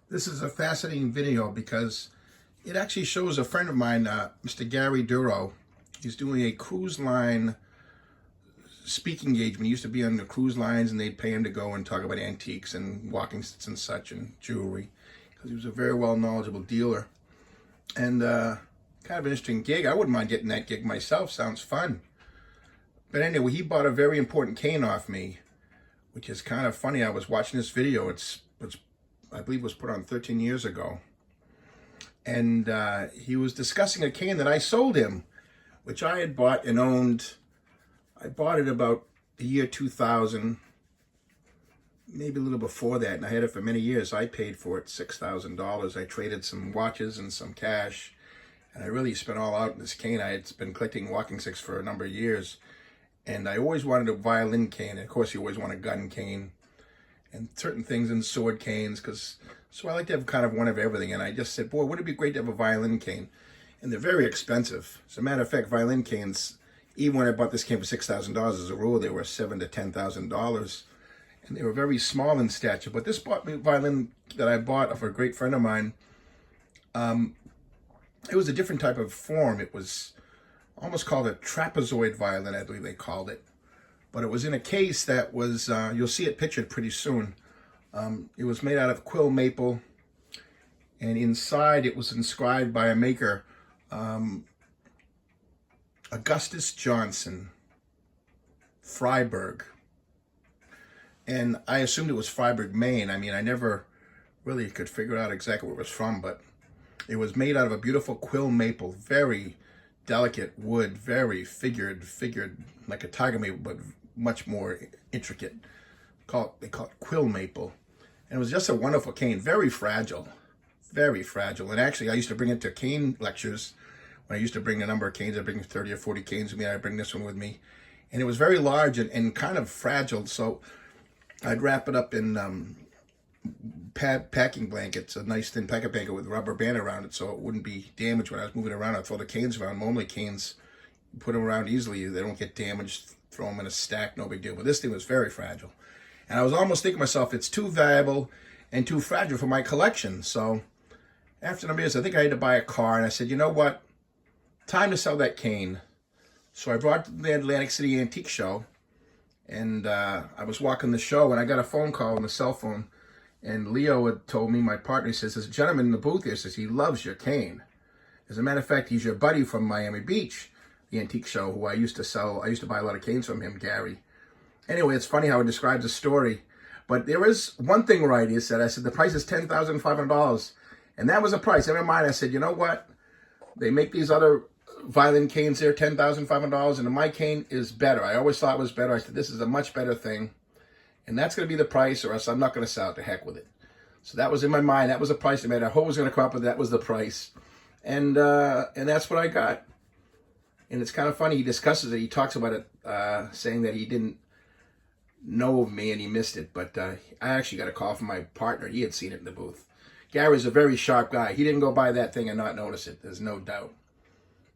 This is a fascinating video because it actually shows a friend of mine, Mr. Gary Duro. He's doing a cruise line speaking engagement. He used to be on the cruise lines and they'd pay him to go and talk about antiques and walking sticks and such and jewelry because he was a very well knowledgeable dealer. And kind of an interesting gig. I wouldn't mind getting that gig myself. Sounds fun. But anyway, he bought a very important cane off me, which is kind of funny. I was watching this video. It's I believe was put on 13 years ago. And he was discussing a cane that I sold him, which I had bought and owned. I bought it about the year 2000, maybe a little before that, and I had it for many years. I paid for it $6,000. I traded some watches and some cash, and I really spent all out in this cane. I had been collecting walking sticks for a number of years, and I always wanted a violin cane. And of course, you always want a gun cane and certain things in sword canes, so I like to have kind of one of everything. And I just said, boy, wouldn't it be great to have a violin cane? And they're very expensive. As a matter of fact, violin canes, even when I bought this cane for $6,000 as a rule, they were $7,000 to $10,000. And they were very small in stature. But this violin that I bought of a great friend of mine, it was a different type of form. It was almost called a trapezoid violin, I believe they called it. But it was in a case that was, you'll see it pictured pretty soon. It was made out of quill maple, and inside it was inscribed by a maker, Augustus Johnson, Freiburg. And I assumed it was Freiburg, Maine. I mean, I never really could figure out exactly where it was from, but it was made out of a beautiful quill maple, very delicate wood, very figured like a tiger maple, but much more intricate. They call it quill maple. And it was just a wonderful cane, very fragile, very fragile. And actually, I used to bring it to cane lectures. When I used to bring a number of canes, I'd bring 30 or 40 canes with me. I'd bring this one with me. And it was very large and kind of fragile. So I'd wrap it up in packing blankets, a nice thin packing blanket with a rubber band around it so it wouldn't be damaged when I was moving around. I'd throw the canes around. Normally canes, you put them around easily. They don't get damaged. Throw them in a stack, no big deal. But this thing was very fragile. And I was almost thinking to myself, it's too valuable and too fragile for my collection. So after the years, I think I had to buy a car. And I said, you know what? Time to sell that cane. So I brought it to the Atlantic City Antique Show. And I was walking the show, and I got a phone call on the cell phone. And Leo had told me, my partner, he says, there's a gentleman in the booth here, says he loves your cane. As a matter of fact, he's your buddy from Miami Beach, the antique show, who I used to buy a lot of canes from him, Gary. Anyway, it's funny how it describes the story. But there is one thing right, he said. I said, the price is $10,500. And that was the price. In my mind, I said, you know what? They make these other violin canes there, $10,500, and my cane is better. I always thought it was better. I said, this is a much better thing. And that's going to be the price, or else I'm not going to sell it. To heck with it. So that was in my mind. That was the price. No matter who was going to come up with, that was the price. And that's what I got. And it's kind of funny. He discusses it. He talks about it, saying that he didn't know of me and he missed it. But I actually got a call from my partner. He had seen it in the booth. Gary's a very sharp guy. He didn't go by that thing and not notice it. There's no doubt.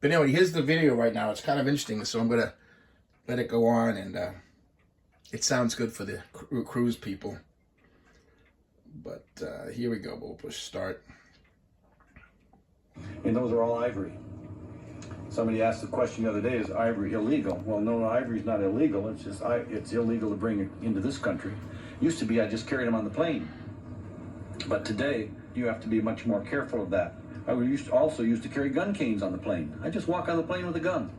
But anyway, here's the video right now. It's kind of interesting. So I'm going to let it go on, and it sounds good for the cruise people. But here we go. We'll push start. And those are all ivory. Somebody asked the question the other day, is ivory illegal? Well, no, ivory's not illegal. It's just it's illegal to bring it into this country. Used to be I just carried them on the plane. But today, you have to be much more careful of that. I also used to carry gun canes on the plane. I just walk on the plane with a gun.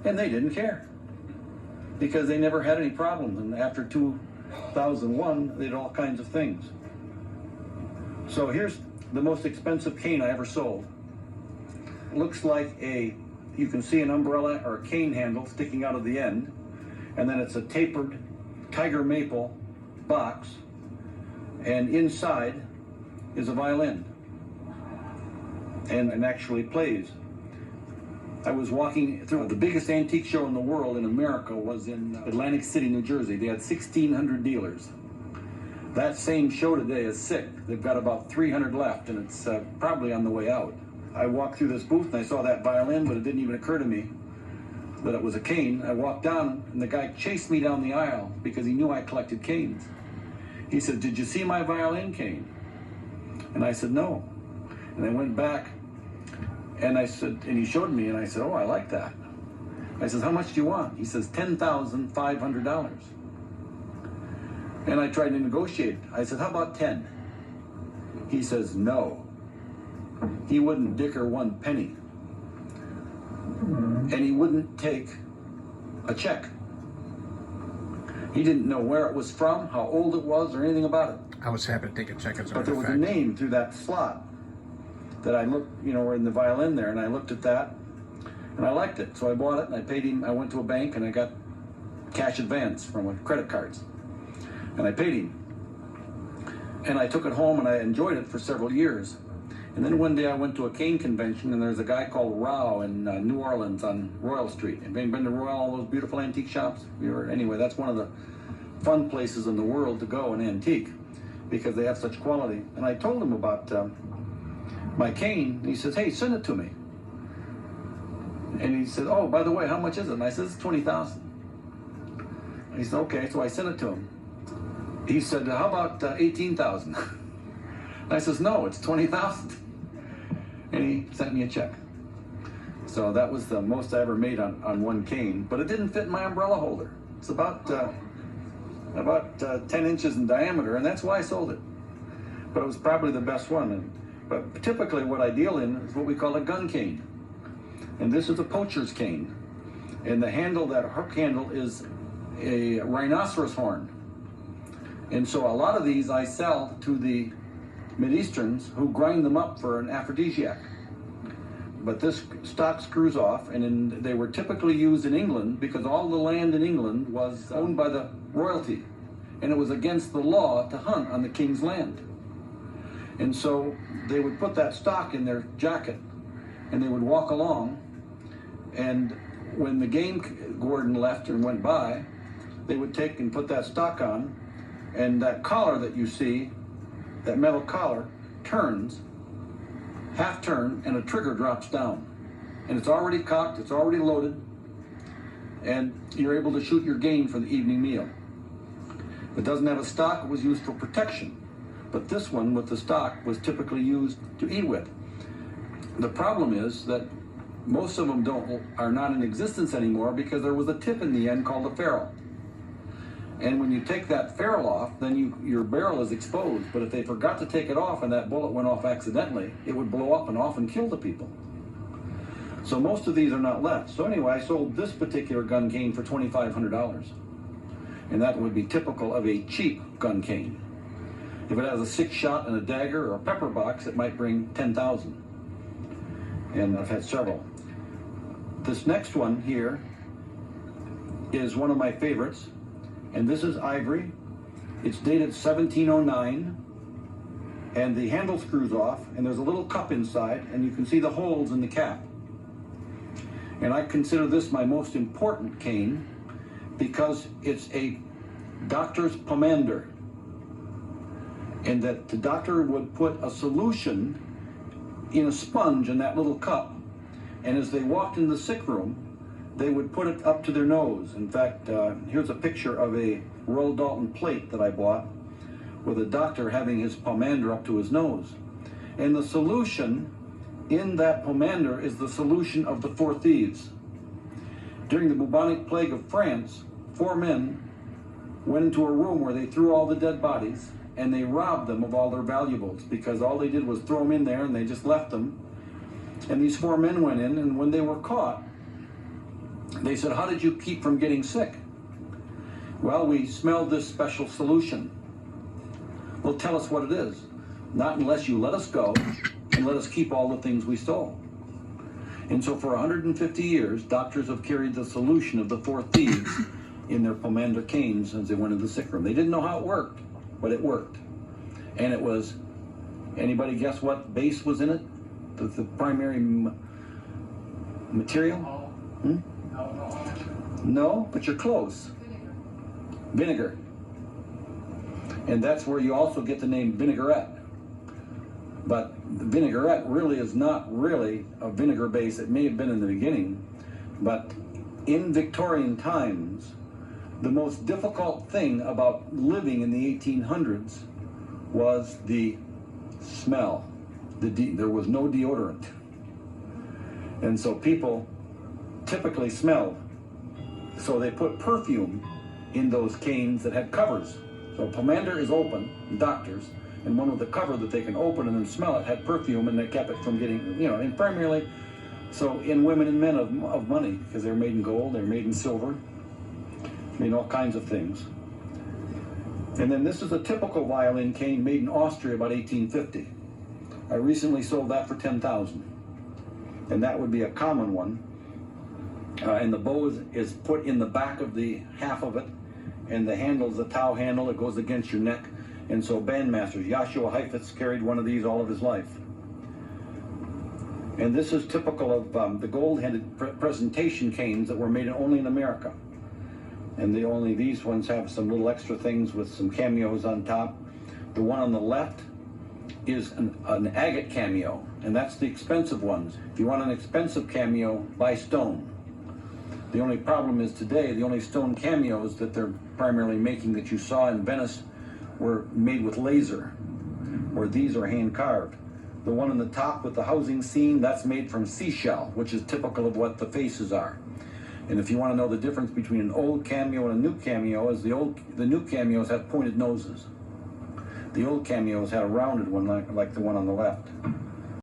And they didn't care, because they never had any problems. And after 2001, they did all kinds of things. So here's the most expensive cane I ever sold. It looks like you can see an umbrella or a cane handle sticking out of the end. And then it's a tapered tiger maple box. And inside is a violin. And actually plays. I was walking through the biggest antique show in the world in America was in Atlantic City, New Jersey. They had 1,600 dealers. That same show today is sick. They've got about 300 left, and it's probably on the way out. I walked through this booth and I saw that violin, but it didn't even occur to me that it was a cane. I walked down, and the guy chased me down the aisle because he knew I collected canes. He said, "Did you see my violin cane?" And I said, no. And I went back, and I said, and he showed me, and I said, oh, I like that. I said, how much do you want? He says, $10,500. And I tried to negotiate. I said, how about 10? He says, no. He wouldn't dicker one penny. And he wouldn't take a check. He didn't know where it was from, how old it was, or anything about it. I was happy to take a check as a But there was a name through that slot that I looked, you know, we're in the violin there, and I looked at that, and I liked it. So I bought it, and I paid him. I went to a bank, and I got cash advance from credit cards. And I paid him. And I took it home, and I enjoyed it for several years. And then one day I went to a cane convention, and there's a guy called Rao in New Orleans on Royal Street. Have you been to Royal, all those beautiful antique shops? Anyway, that's one of the fun places in the world to go in antique, because they have such quality. And I told him about my cane. He says, hey, send it to me. And he said, oh, by the way, how much is it? And I said, it's $20,000. He said, okay, so I sent it to him. He said, how about 18,000? I says, no, it's 20,000. And he sent me a check. So that was the most I ever made on one cane, but it didn't fit in my umbrella holder. It's about 10 inches in diameter, and that's why I sold it. But it was probably the best one. But typically what I deal in is what we call a gun cane. And this is a poacher's cane. And the handle, that hook handle, is a rhinoceros horn. And so a lot of these I sell to the Mideasterns who grind them up for an aphrodisiac. But this stock screws off, and they were typically used in England because all the land in England was owned by the royalty, and it was against the law to hunt on the king's land. And so they would put that stock in their jacket, and they would walk along, and when the game warden left and went by, they would take and put that stock on, and that collar that you see, that metal collar, turns, half turn, and a trigger drops down. And it's already cocked, it's already loaded, and you're able to shoot your game for the evening meal. If it doesn't have a stock, it was used for protection. But this one with the stock was typically used to eat with. The problem is that most of them are not in existence anymore because there was a tip in the end called a ferrule. And when you take that ferrule off, then your barrel is exposed. But if they forgot to take it off and that bullet went off accidentally, it would blow up and often kill the people. So most of these are not left. So anyway, I sold this particular gun cane for $2,500. And that would be typical of a cheap gun cane. If it has a 6-shot and a dagger or a pepper box, it might bring $10,000. And I've had several. This next one here is one of my favorites. And this is ivory. It's dated 1709, and the handle screws off, and there's a little cup inside, and you can see the holes in the cap. And I consider this my most important cane because it's a doctor's pomander, and that the doctor would put a solution in a sponge in that little cup, and as they walked in the sick room, they would put it up to their nose. In fact, here's a picture of a Royal Dalton plate that I bought with a doctor having his pomander up to his nose. And the solution in that pomander is the solution of the 4 thieves. During the bubonic plague of France, 4 men went into a room where they threw all the dead bodies and they robbed them of all their valuables because all they did was throw them in there and they just left them. And these 4 men went in, and when they were caught, they said, how did you keep from getting sick? Well, we smelled this special solution. Well, tell us what it is. Not unless you let us go and let us keep all the things we stole. And so for 150 years, doctors have carried the solution of the 4 thieves in their pomander canes as they went into the sick room. They didn't know how it worked, but it worked. And it was, anybody guess what base was in it? The primary material? Hmm? No, but you're close. Vinegar. And that's where you also get the name vinaigrette. But the vinaigrette really is not really a vinegar base. It may have been in the beginning, but in Victorian times, the most difficult thing about living in the 1800s was the smell. There was no deodorant. And so people typically smelled. So they put perfume in those canes that had covers. So a pomander is open, doctors, and one with a cover that they can open and then smell it had perfume, and they kept it from getting, and primarily, so in women and men of money, because they're made in gold, they're made in silver, made all kinds of things. And then this is a typical violin cane made in Austria about 1850. I recently sold that for $10,000. And that would be a common one. And the bow is put in the back of the half of it, and the handle is a Tau handle that goes against your neck. And so bandmasters, Joshua Heifetz carried one of these all of his life. And this is typical of the gold-headed presentation canes that were made only in America. And these ones have some little extra things with some cameos on top. The one on the left is an agate cameo, and that's the expensive ones. If you want an expensive cameo, buy stone. The only problem is today, the only stone cameos that they're primarily making that you saw in Venice were made with laser, where these are hand carved. The one on the top with the housing scene, that's made from seashell, which is typical of what the faces are. And if you want to know the difference between an old cameo and a new cameo, is the new cameos have pointed noses. The old cameos had a rounded one like the one on the left.